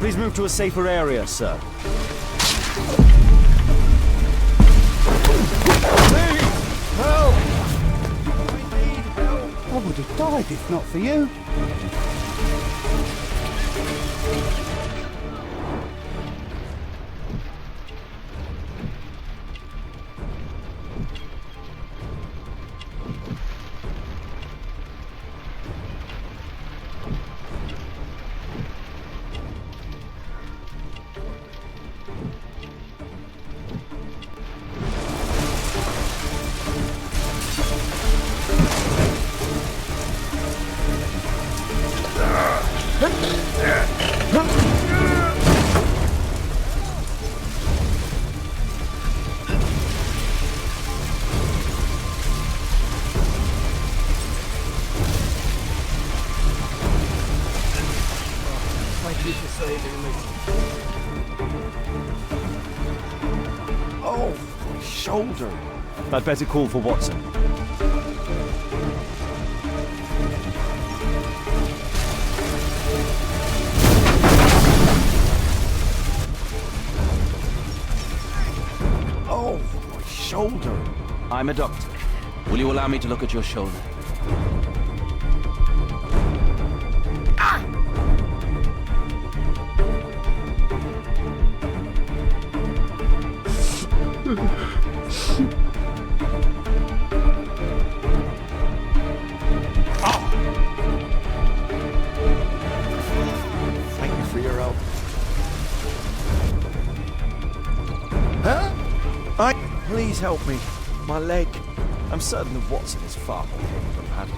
Please move to a safer area, sir. Please! Help! I need help! I would have died if not for you. Thank you for saving me. Oh, my shoulder. I'd better call for Watson. Oh, my shoulder. I'm a doctor. Will you allow me to look at your shoulder? Thank you for your help. Huh? Please help me. My leg. I'm certain that Watson is far more capable than that.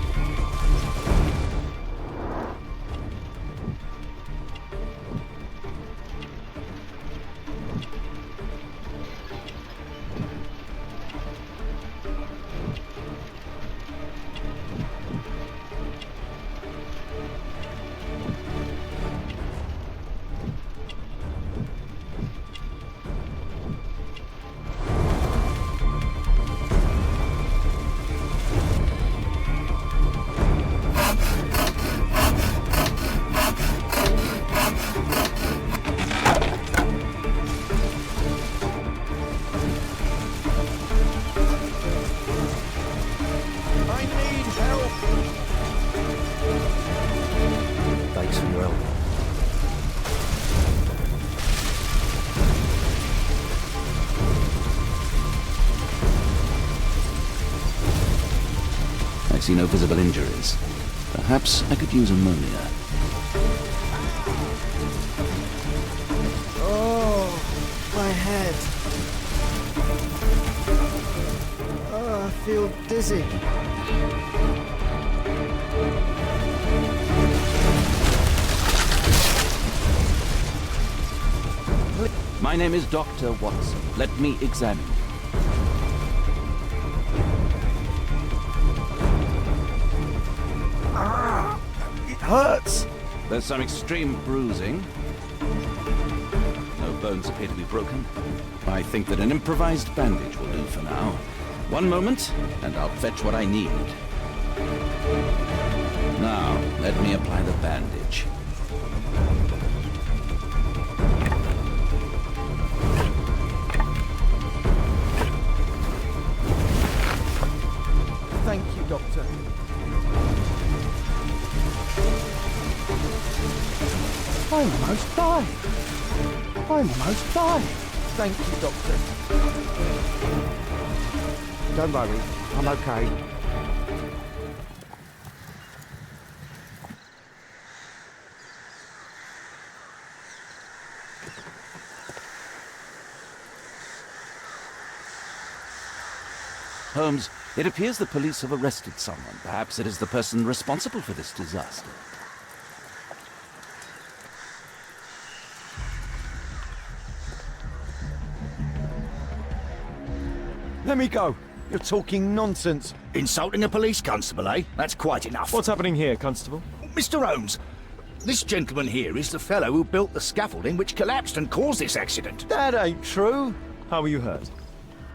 I need help. Thanks for your help. I see no visible injuries. Perhaps I could use ammonia. Oh, my head. Oh, I feel dizzy. My name is Dr. Watson. Let me examine you. It hurts. There's some extreme bruising. No bones appear to be broken. I think that an improvised bandage will do for now. One moment, and I'll fetch what I need. Now, let me apply the bandage. Thank you, Doctor. I almost died. Thank you, Doctor. Don't worry, I'm okay. Holmes, it appears the police have arrested someone. Perhaps it is the person responsible for this disaster. Let me go. You're talking nonsense. Insulting a police constable, eh? That's quite enough. What's happening here, Constable? Mr. Holmes, this gentleman here is the fellow who built the scaffolding which collapsed and caused this accident. That ain't true. How were you hurt?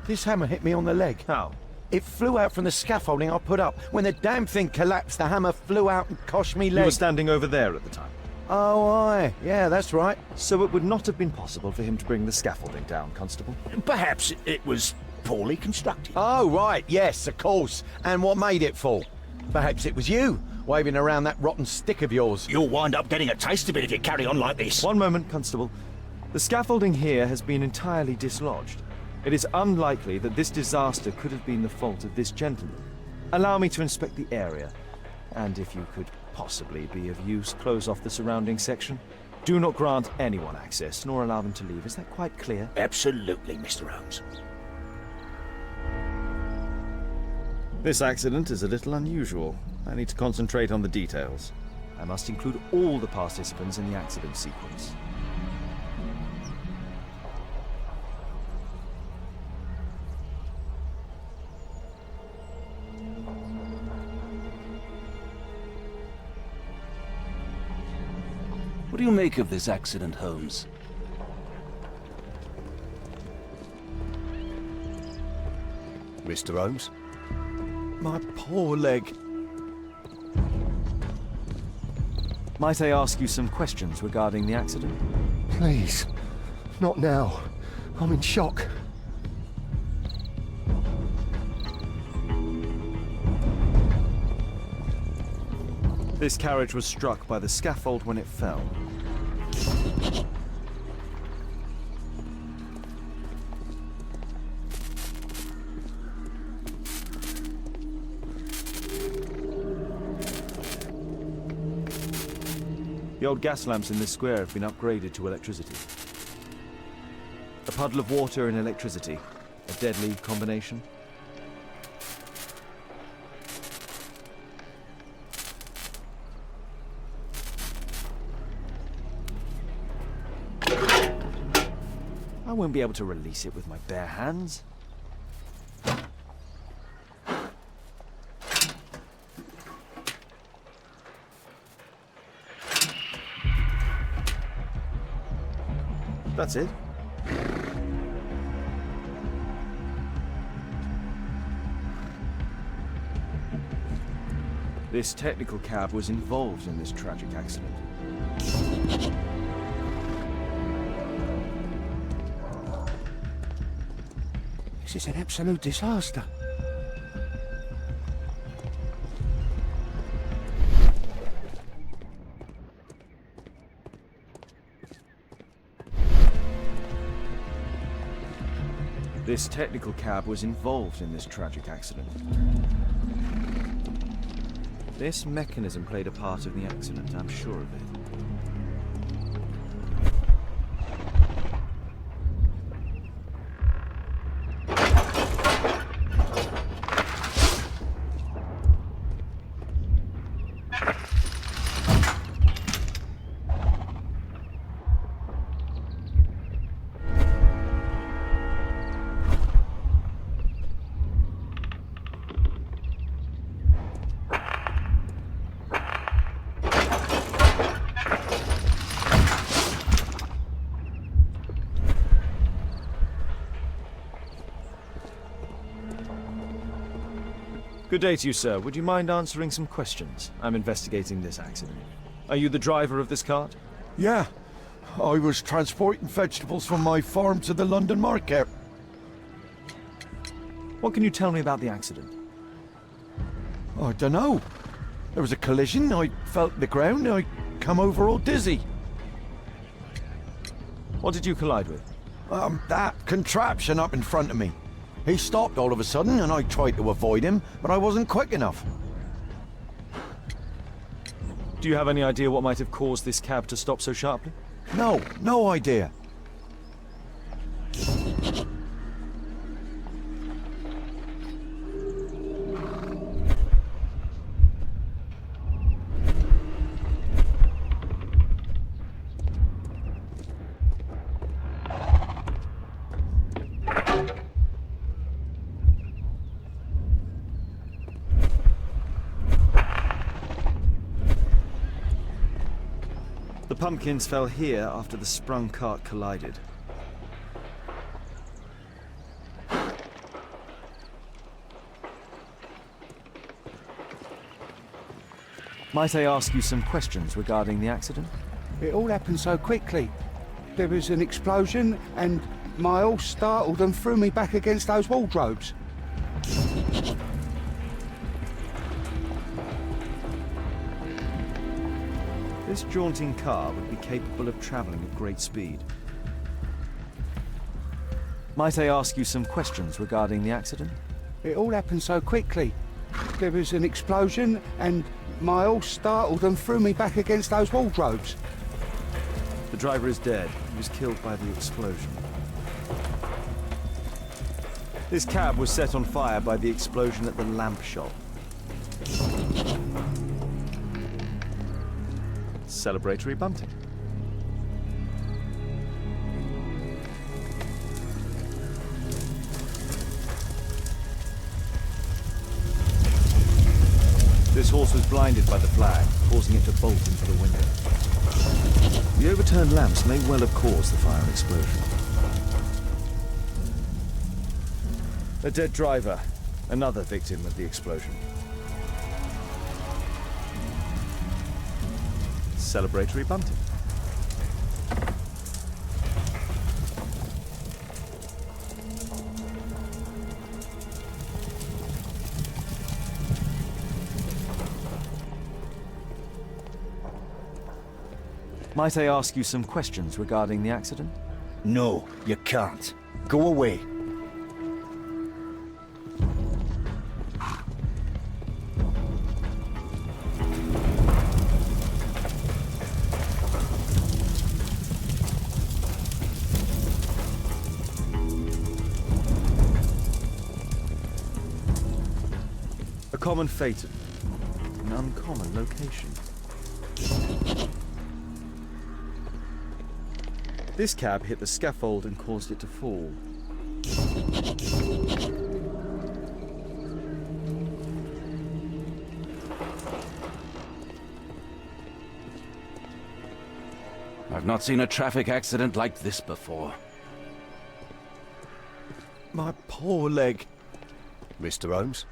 This hammer hit me on the leg. How? It flew out from the scaffolding I put up. When the damn thing collapsed, the hammer flew out and cost me You were leg. standing over there at the time. Oh, aye. Yeah, that's right. So it would not have been possible for him to bring the scaffolding down, Constable. Perhaps it was poorly constructed. Oh, right. Yes, of course. And what made it fall? Perhaps it was you, waving around that rotten stick of yours. You'll wind up getting a taste of it if you carry on like this. One moment, Constable. The scaffolding here has been entirely dislodged. It is unlikely that this disaster could have been the fault of this gentleman. Allow me to inspect the area, and if you could possibly be of use, close off the surrounding section. Do not grant anyone access, nor allow them to leave. Is that quite clear? Absolutely, Mr. Holmes. This accident is a little unusual. I need to concentrate on the details. I must include all the participants in the accident sequence. What do you make of this accident, Holmes? Mr. Holmes? My poor leg. Might I ask you some questions regarding the accident? Please, not now. I'm in shock. This carriage was struck by the scaffold when it fell. The old gas lamps in this square have been upgraded to electricity. A puddle of water and electricity, a deadly combination. I won't be able to release it with my bare hands. That's it. This technical cab was involved in this tragic accident. This is an absolute disaster. This technical cab was involved in this tragic accident. This mechanism played a part of the accident, I'm sure of it. Good day to you, sir. Would you mind answering some questions? I'm investigating this accident. Are you the driver of this cart? Yeah. I was transporting vegetables from my farm to the London market. What can you tell me about the accident? I don't know. There was a collision, I felt the ground, I come over all dizzy. What did you collide with? That contraption up in front of me. He stopped all of a sudden and I tried to avoid him, but I wasn't quick enough. Do you have any idea what might have caused this cab to stop so sharply? No idea. The pumpkins fell here after the sprung cart collided. Might I ask you some questions regarding the accident? It all happened so quickly. There was an explosion and my horse startled and threw me back against those wardrobes. This jaunting car would be capable of travelling at great speed. Might I ask you some questions regarding the accident? It all happened so quickly. There was an explosion and my horse startled and threw me back against those wardrobes. The driver is dead. He was killed by the explosion. This cab was set on fire by the explosion at the lamp shop. Celebratory bunting. This horse was blinded by the flag, causing it to bolt into the window. The overturned lamps may well have caused the fire and explosion. A dead driver, another victim of the explosion. Celebratory bunting. Might I ask you some questions regarding the accident? No, you can't. Go away. A common fate, an uncommon location. This cab hit the scaffold and caused it to fall. I've not seen a traffic accident like this before. My poor leg. Mr. Holmes?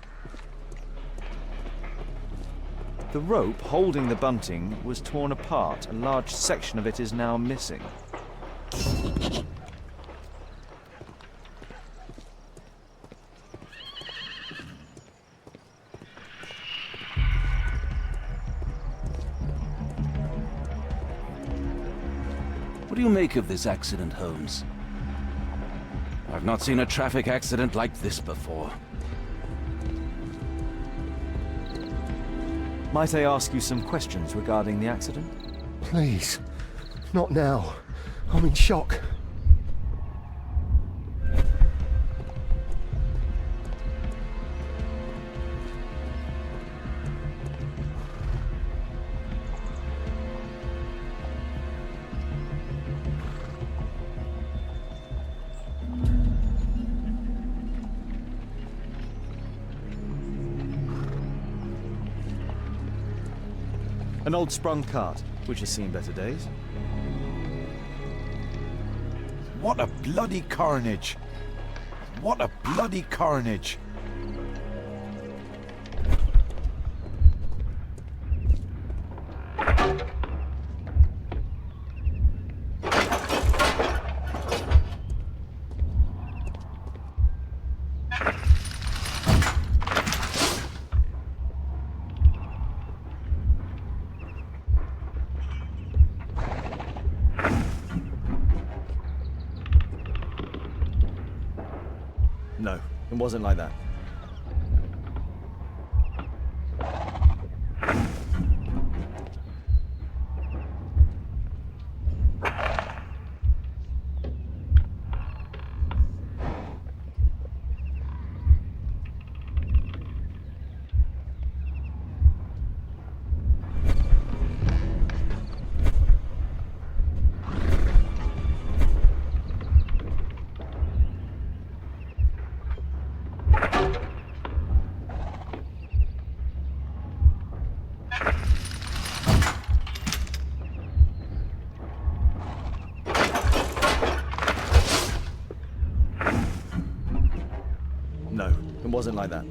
The rope holding the bunting was torn apart. A large section of it is now missing. What do you make of this accident, Holmes? I've not seen a traffic accident like this before. Might I ask you some questions regarding the accident? Please. Not now. I'm in shock. An old sprung cart, which has seen better days. What a bloody carnage! What a bloody carnage! No, it wasn't like that. No, it wasn't like that.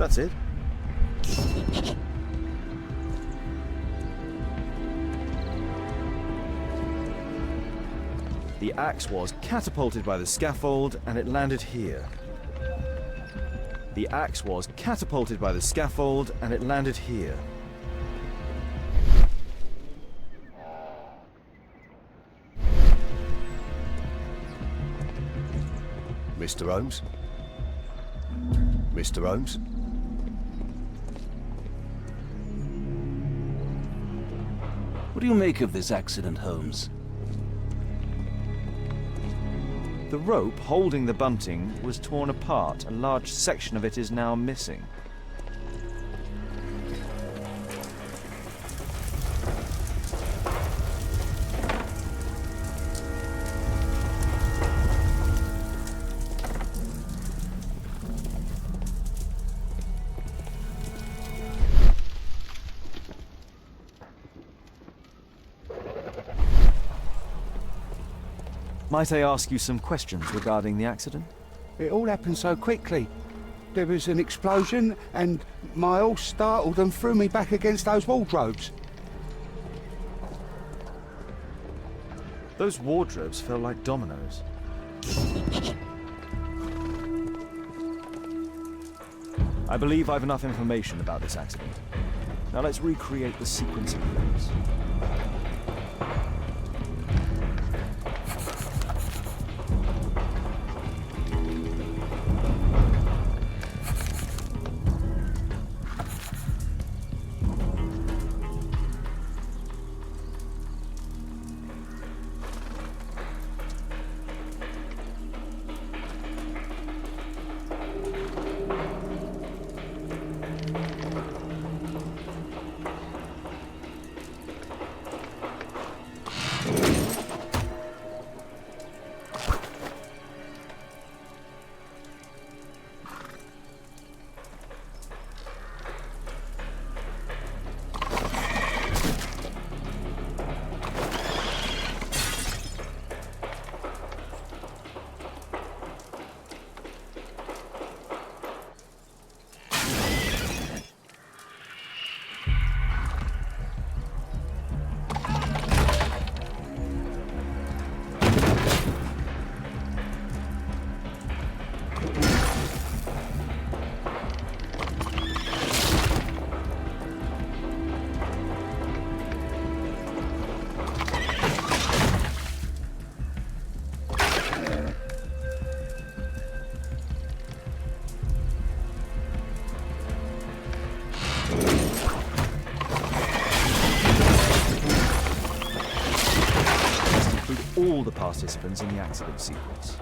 That's it. The axe was catapulted by the scaffold and it landed here. The axe was catapulted by the scaffold and it landed here. Mr. Holmes? Mr. Holmes? What do you make of this accident, Holmes? The rope holding the bunting was torn apart. A large section of it is now missing. Might I ask you some questions regarding the accident? It all happened so quickly. There was an explosion, and my horse startled and threw me back against those wardrobes. Those wardrobes fell like dominoes. I believe I've enough information about this accident. Now let's recreate the sequence of events. All the participants in the accident sequence.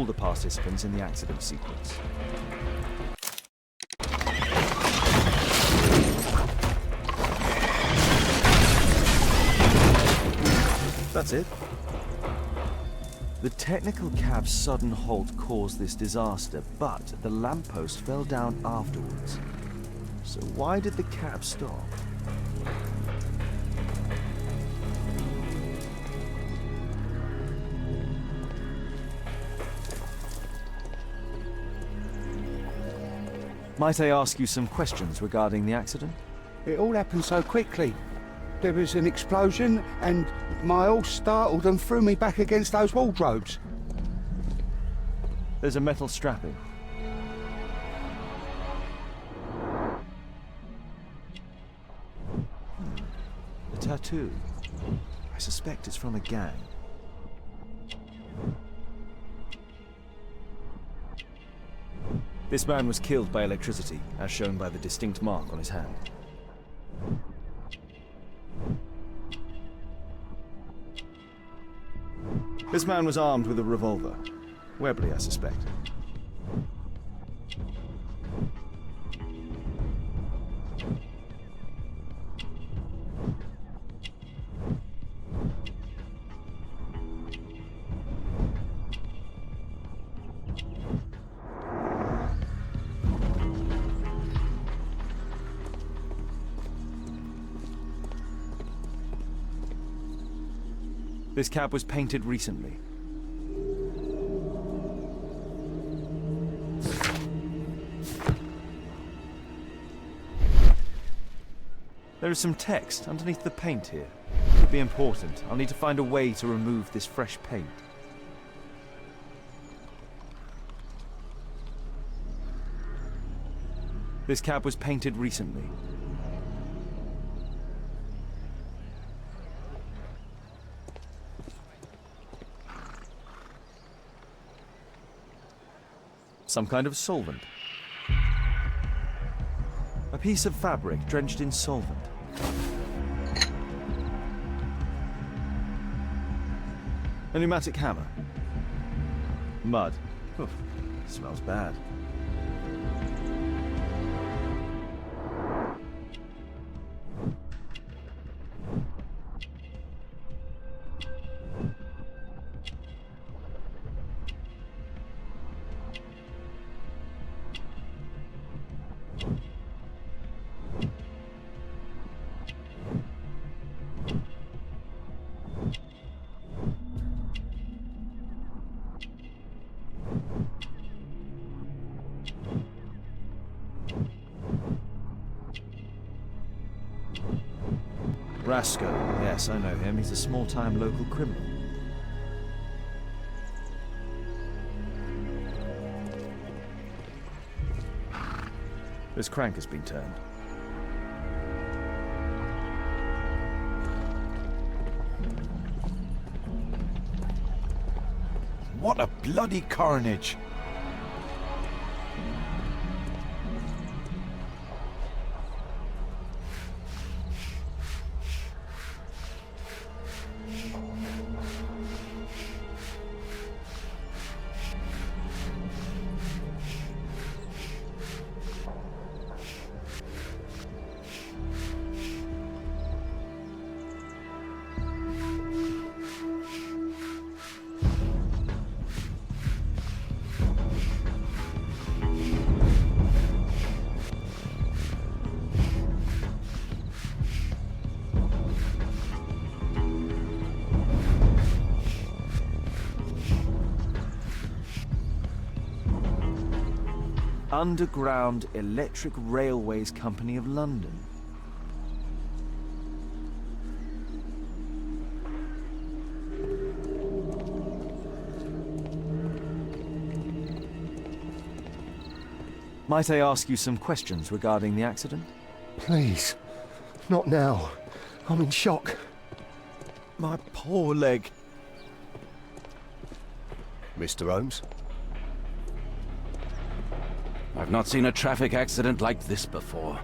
all the participants in the accident sequence. That's it. The technical cab's sudden halt caused this disaster, but the lamppost fell down afterwards. So why did the cab stop? Might I ask you some questions regarding the accident? It all happened so quickly. There was an explosion, and my horse startled and threw me back against those wardrobes. There's a metal strapping. A tattoo. I suspect it's from a gang. This man was killed by electricity, as shown by the distinct mark on his hand. This man was armed with a revolver. Webley, I suspect. This cab was painted recently. There is some text underneath the paint here. Could be important. I'll need to find a way to remove this fresh paint. This cab was painted recently. Some kind of solvent. A piece of fabric drenched in solvent. A pneumatic hammer. Mud. Oof, smells bad. Rasco. Yes, I know him. He's a small-time local criminal. This crank has been turned. What a bloody carnage! Underground Electric Railways Company of London. Might I ask you some questions regarding the accident? Please. Not now. I'm in shock. My poor leg. Mr. Holmes? I've not seen a traffic accident like this before.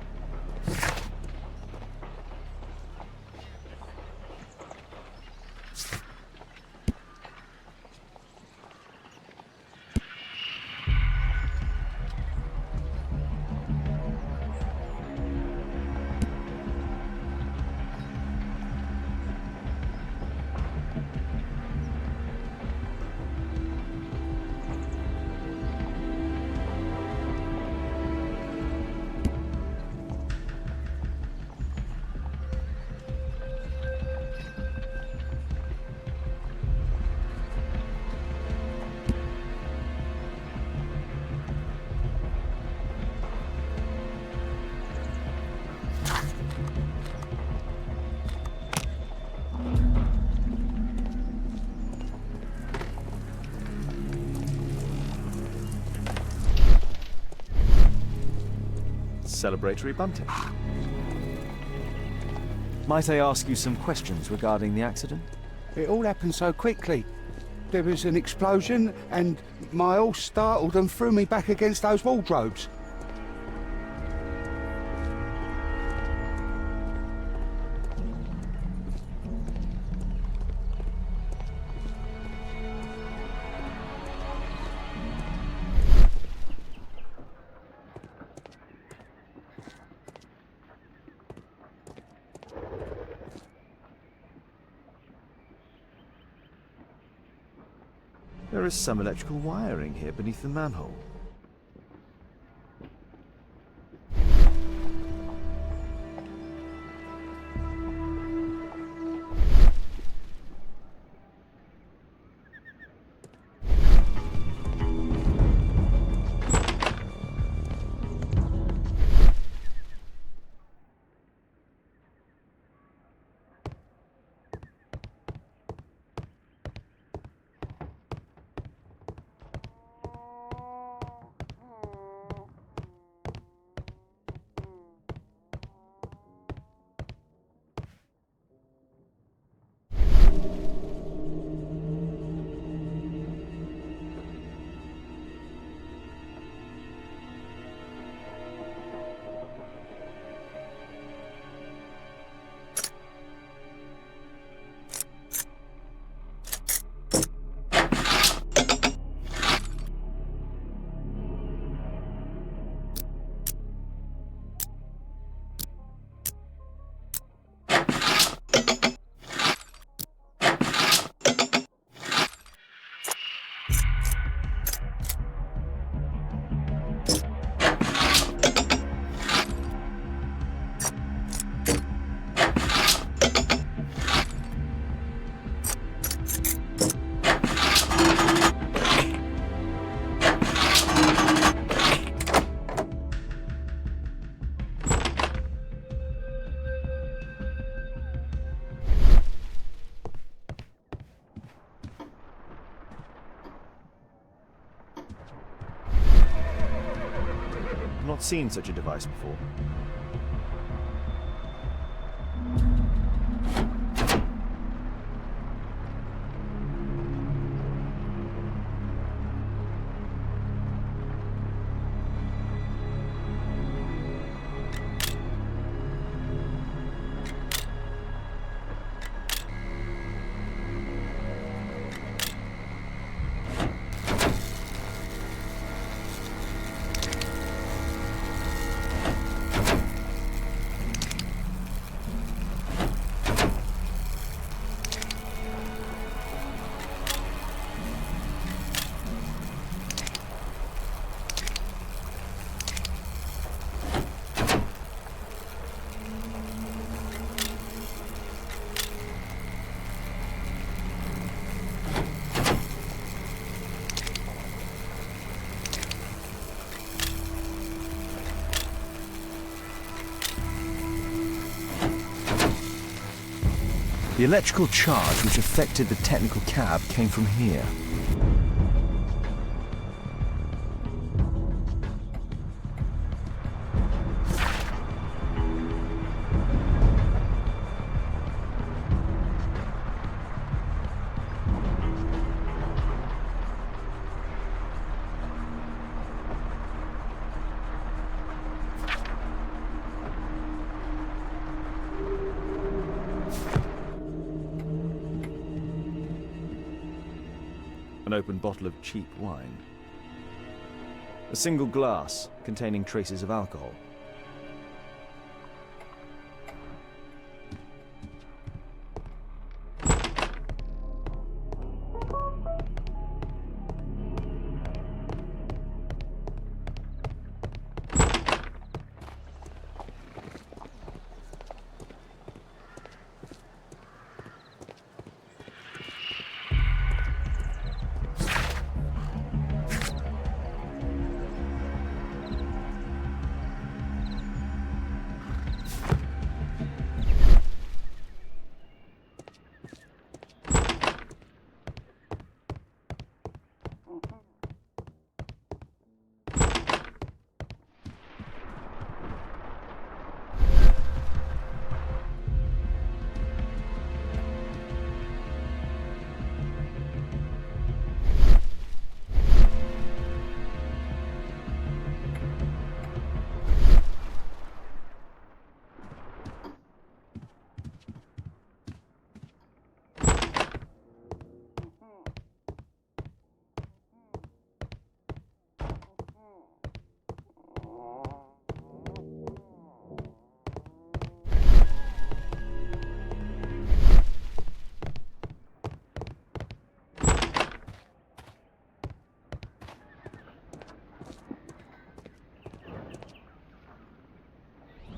celebratory bunting. Might I ask you some questions regarding the accident? It all happened so quickly. There was an explosion, and my horse startled and threw me back against those wardrobes. There is some electrical wiring here beneath the manhole. Not seen such a device before. The electrical charge which affected the technical cab came from here. An open bottle of cheap wine. A single glass containing traces of alcohol.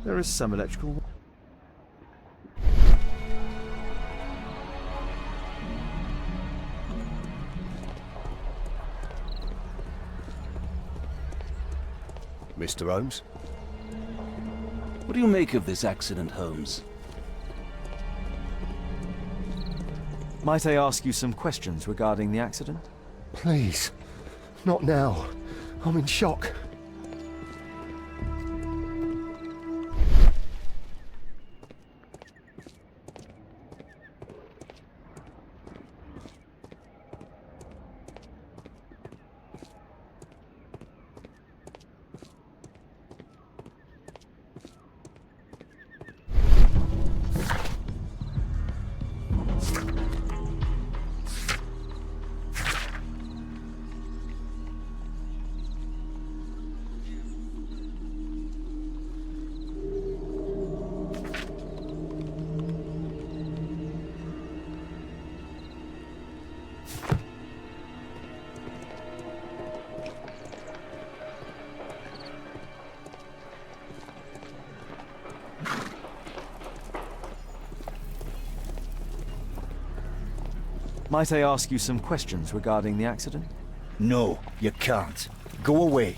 There is some electrical. Mr. Holmes? What do you make of this accident, Holmes? Might I ask you some questions regarding the accident? Please. Not now. I'm in shock. Might I ask you some questions regarding the accident? No, you can't. Go away.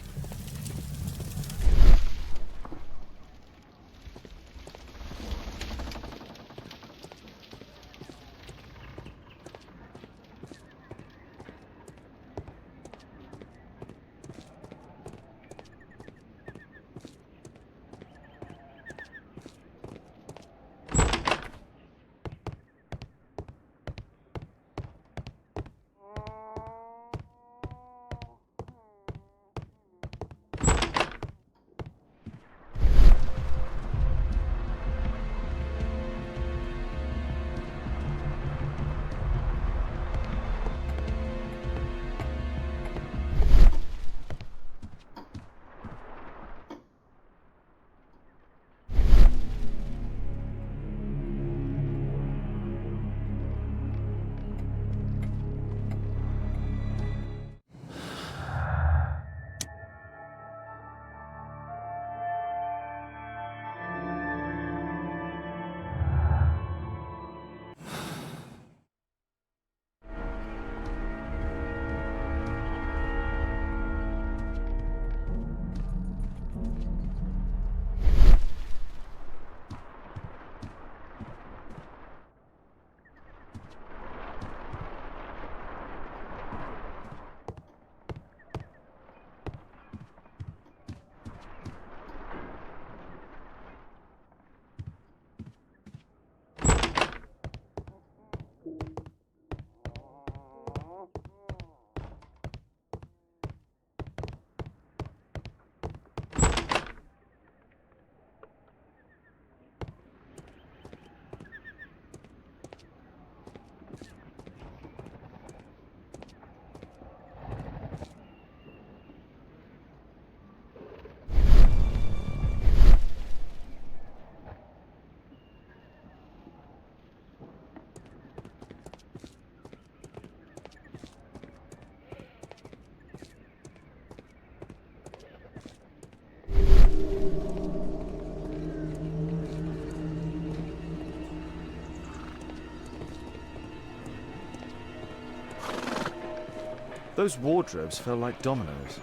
Those wardrobes fell like dominoes.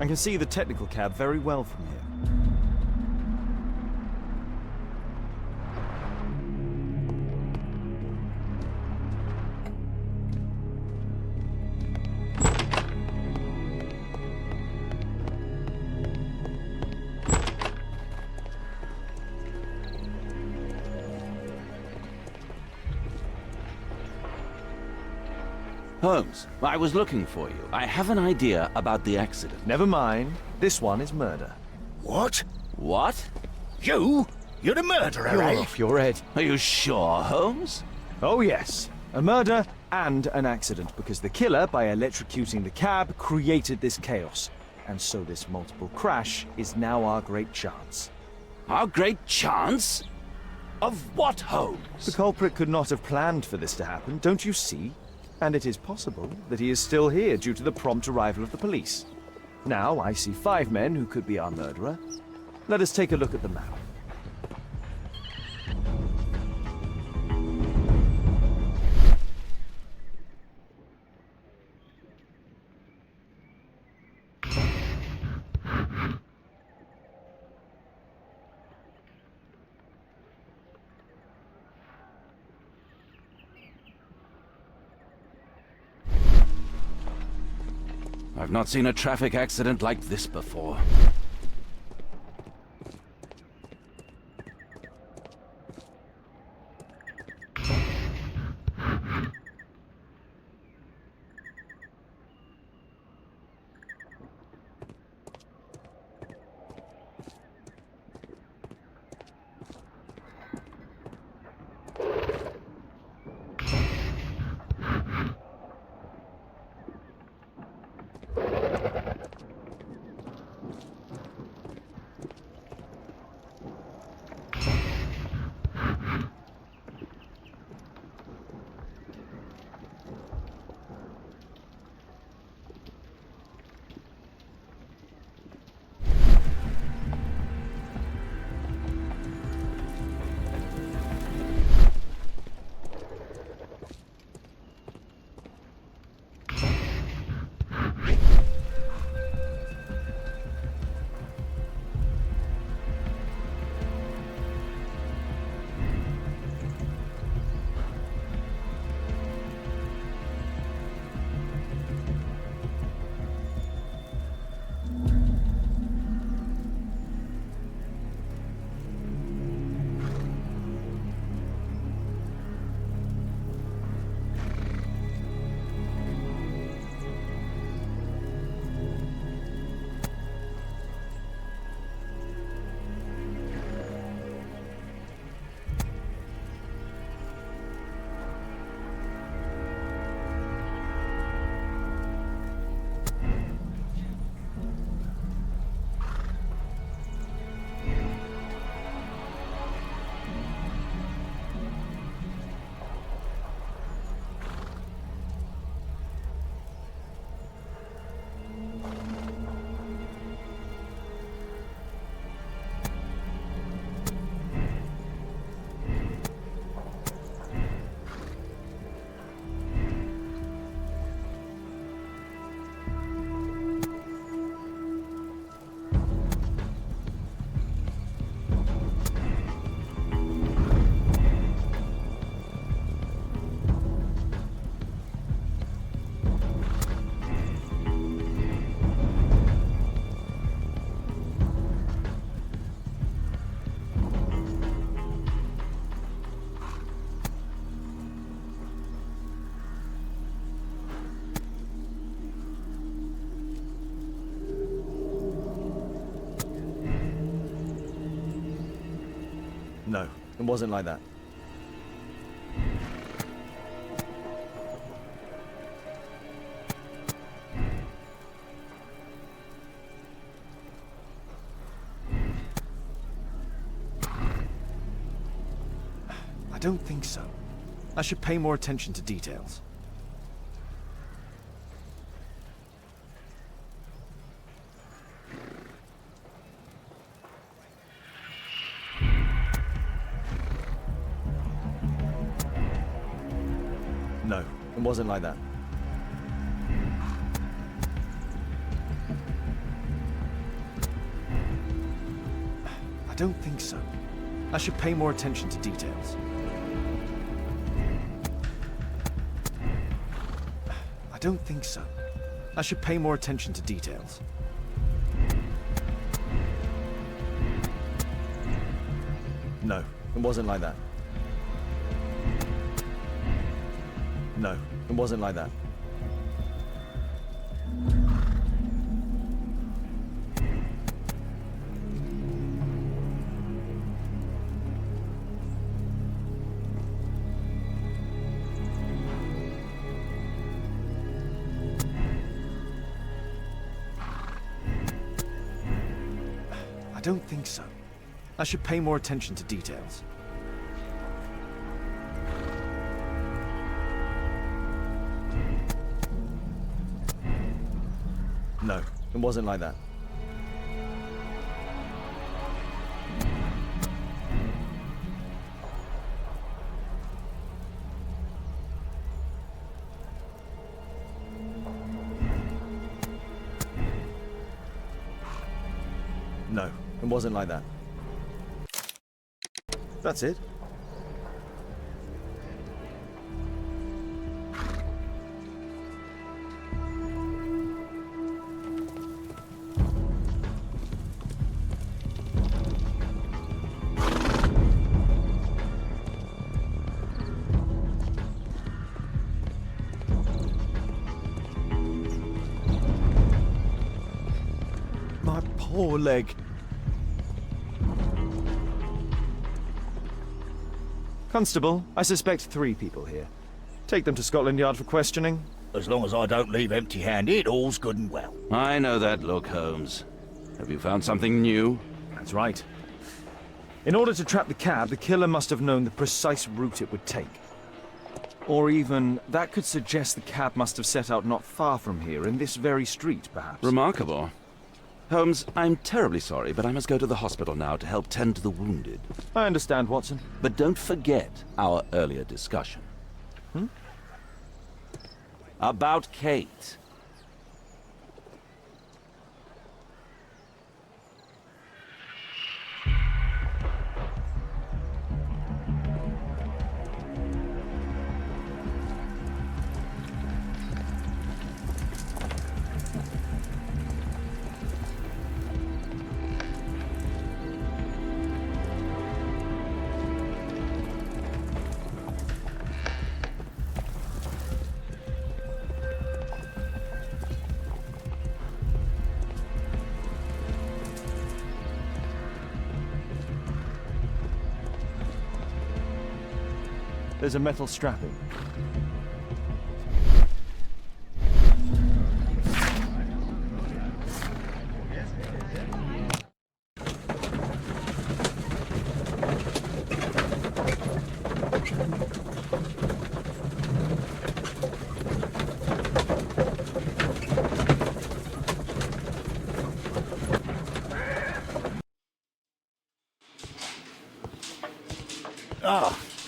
I can see the technical cab very well from here. Holmes, I was looking for you. I have an idea about the accident. Never mind. This one is murder. What? What? You? You're the murderer, You're eh? off your head. Are you sure, Holmes? Oh, yes. A murder and an accident, because the killer, by electrocuting the cab, created this chaos. And so this multiple crash is now our great chance. Our great chance? Of what, Holmes? The culprit could not have planned for this to happen, don't you see? And it is possible that he is still here due to the prompt arrival of the police. Now I see 5 men who could be our murderer. Let us take a look at the map. I've not seen a traffic accident like this before. No, it wasn't like that. I don't think so. I should pay more attention to details. No, it wasn't like that. I don't think so. I should pay more attention to details. I don't think so. I should pay more attention to details. No, it wasn't like that. No, it wasn't like that. I don't think so. I should pay more attention to details. No, it wasn't like that. No, it wasn't like that. That's it. My poor leg. Constable, I suspect 3 people here. Take them to Scotland Yard for questioning. As long as I don't leave empty-handed, all's good and well. I know that look, Holmes. Have you found something new? That's right. In order to trap the cab, the killer must have known the precise route it would take. Or even, that could suggest the cab must have set out not far from here, in this very street, perhaps. Remarkable. Holmes, I'm terribly sorry, but I must go to the hospital now to help tend to the wounded. I understand, Watson. But don't forget our earlier discussion. About Kate. There's a metal strapping.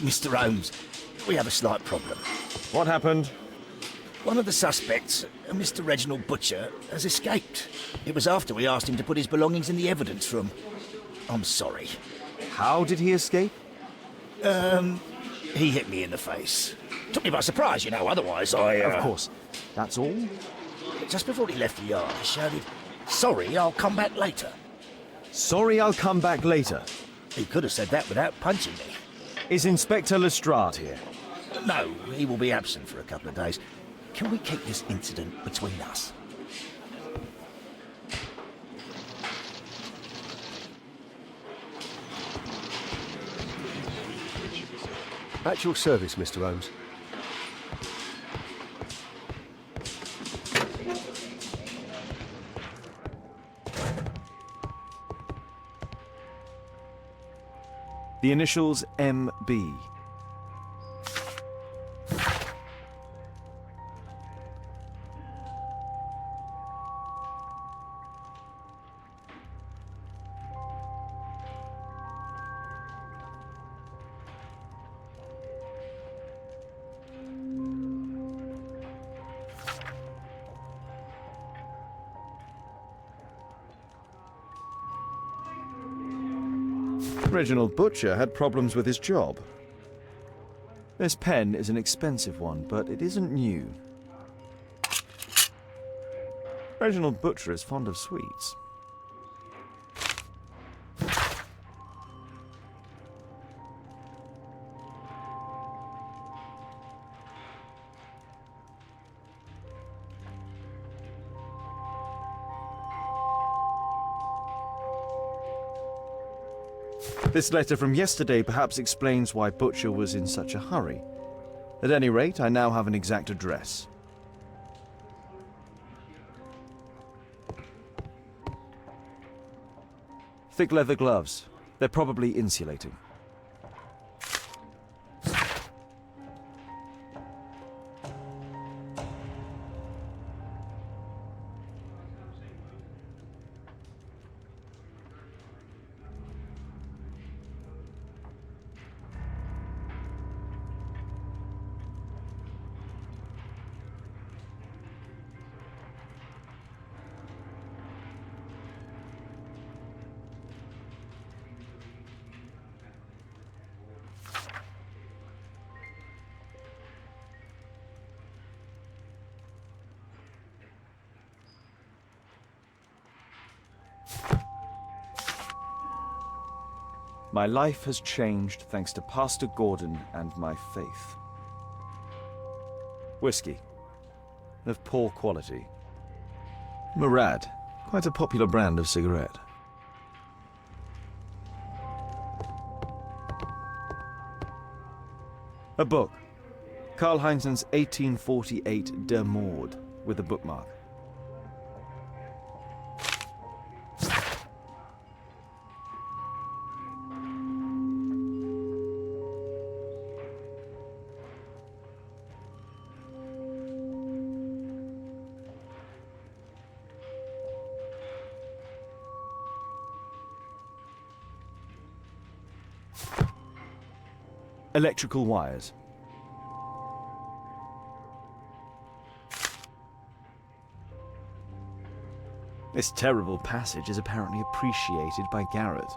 Mr. Holmes, we have a slight problem. What happened? One of the suspects, Mr. Reginald Butcher, has escaped. It was after we asked him to put his belongings in the evidence room. I'm sorry. How did he escape? He hit me in the face. Took me by surprise, you know, otherwise I... Of course. That's all? Just before he left the yard, he shouted, "Sorry, I'll come back later." Sorry, I'll come back later. He could have said that without punching me. Is Inspector Lestrade here? No, he will be absent for a couple of days. Can we keep this incident between us? At your service, Mr. Holmes. The initials MB. Reginald Butcher had problems with his job. This pen is an expensive one, but it isn't new. Reginald Butcher is fond of sweets. This letter from yesterday perhaps explains why Butcher was in such a hurry. At any rate, I now have an exact address. Thick leather gloves. They're probably insulating. My life has changed thanks to Pastor Gordon and my faith. Whiskey. Of poor quality. Murad, quite a popular brand of cigarette. A book. Karl Heinzen's 1848 Der Mord, with a bookmark. Electrical wires. This terrible passage is apparently appreciated by Garrett.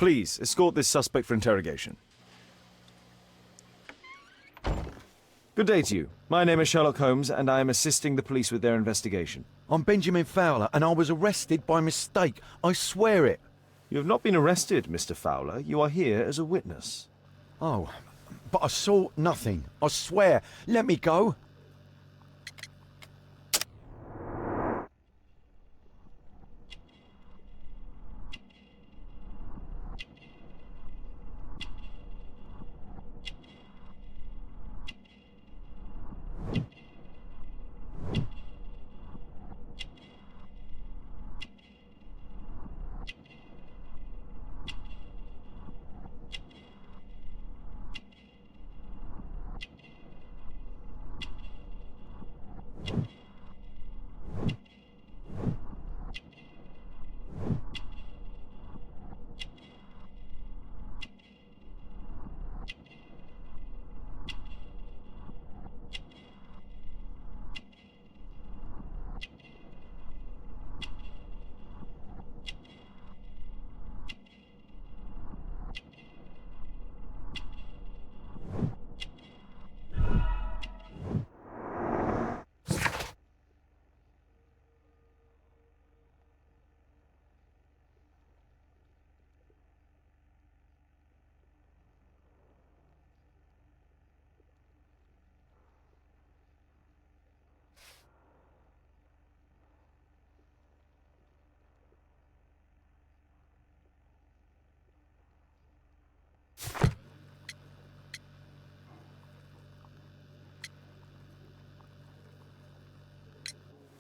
Please, escort this suspect for interrogation. Good day to you. My name is Sherlock Holmes, and I am assisting the police with their investigation. I'm Benjamin Fowler, and I was arrested by mistake. I swear it. You have not been arrested, Mr. Fowler. You are here as a witness. Oh, but I saw nothing. I swear. Let me go.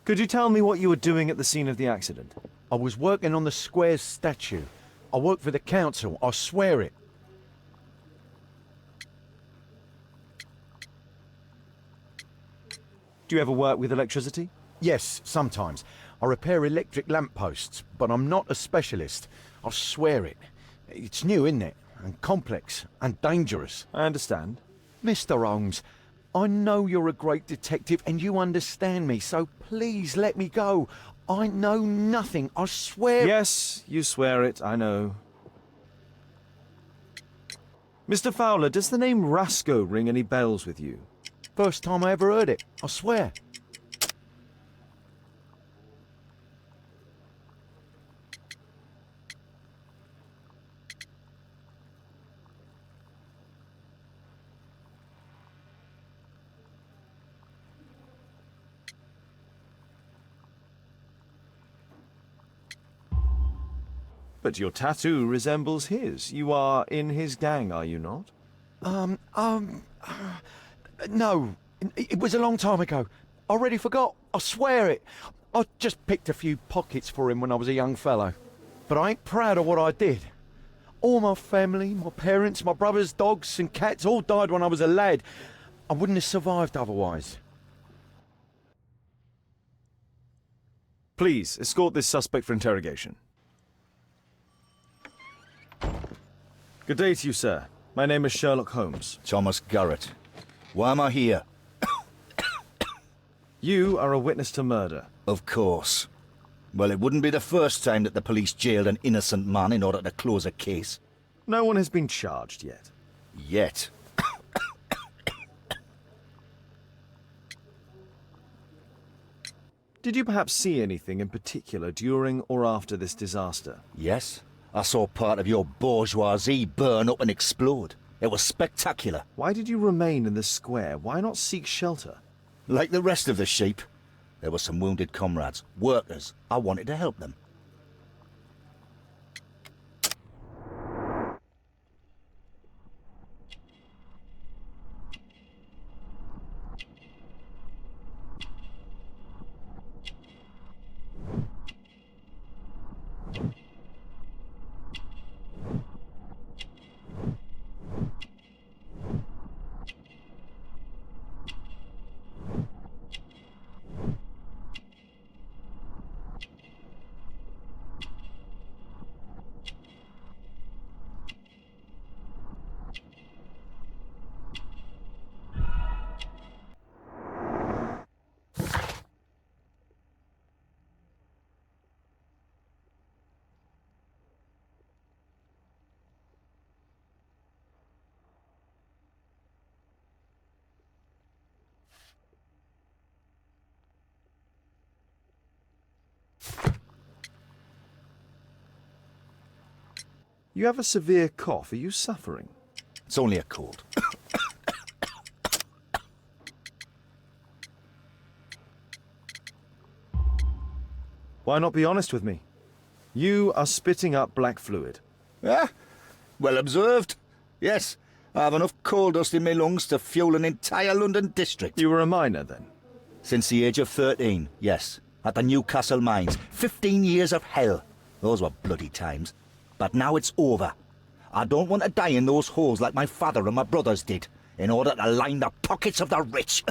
Could you tell me what you were doing at the scene of the accident? I was working on the square's statue. I work for the council. I swear it. Do you ever work with electricity? Yes, sometimes. I repair electric lampposts, but I'm not a specialist. I swear it. It's new, isn't it? And complex and dangerous. I understand. Mr. Holmes, I know you're a great detective and you understand me, so please let me go. I know nothing, I swear. Yes, you swear it, I know. Mr. Fowler, does the name Rasco ring any bells with you? First time I ever heard it, I swear. But your tattoo resembles his. You are in his gang, are you not? No, it was a long time ago. I already forgot, I swear it. I just picked a few pockets for him when I was a young fellow. But I ain't proud of what I did. All my family, my parents, my brothers, dogs and cats all died when I was a lad. I wouldn't have survived otherwise. Please, escort this suspect for interrogation. Good day to you, sir. My name is Sherlock Holmes. Thomas Garrett. Why am I here? You are a witness to murder. Of course. Well, it wouldn't be the first time that the police jailed an innocent man in order to close a case. No one has been charged yet. Yet. Did you perhaps see anything in particular during or after this disaster? Yes. I saw part of your bourgeoisie burn up and explode. It was spectacular. Why did you remain in the square? Why not seek shelter? Like the rest of the sheep, there were some wounded comrades, workers. I wanted to help them. You have a severe cough. Are you suffering? It's only a cold. Why not be honest with me? You are spitting up black fluid. Ah, well observed. Yes, I have enough coal dust in my lungs to fuel an entire London district. You were a miner then? Since the age of 13, yes. At the Newcastle mines. 15 years of hell. Those were bloody times. But now it's over. I don't want to die in those holes like my father and my brothers did, in order to line the pockets of the rich.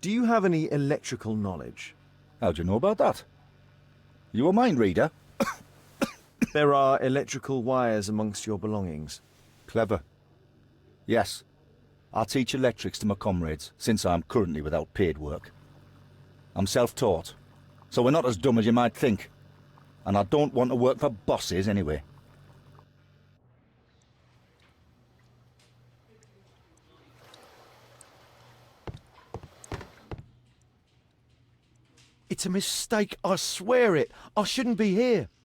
Do you have any electrical knowledge? How'd you know about that? You a mind reader? There are electrical wires amongst your belongings. Clever. Yes. I teach electrics to my comrades, since I'm currently without paid work. I'm self-taught, so we're not as dumb as you might think. And I don't want to work for bosses anyway. It's a mistake, I swear it. I shouldn't be here.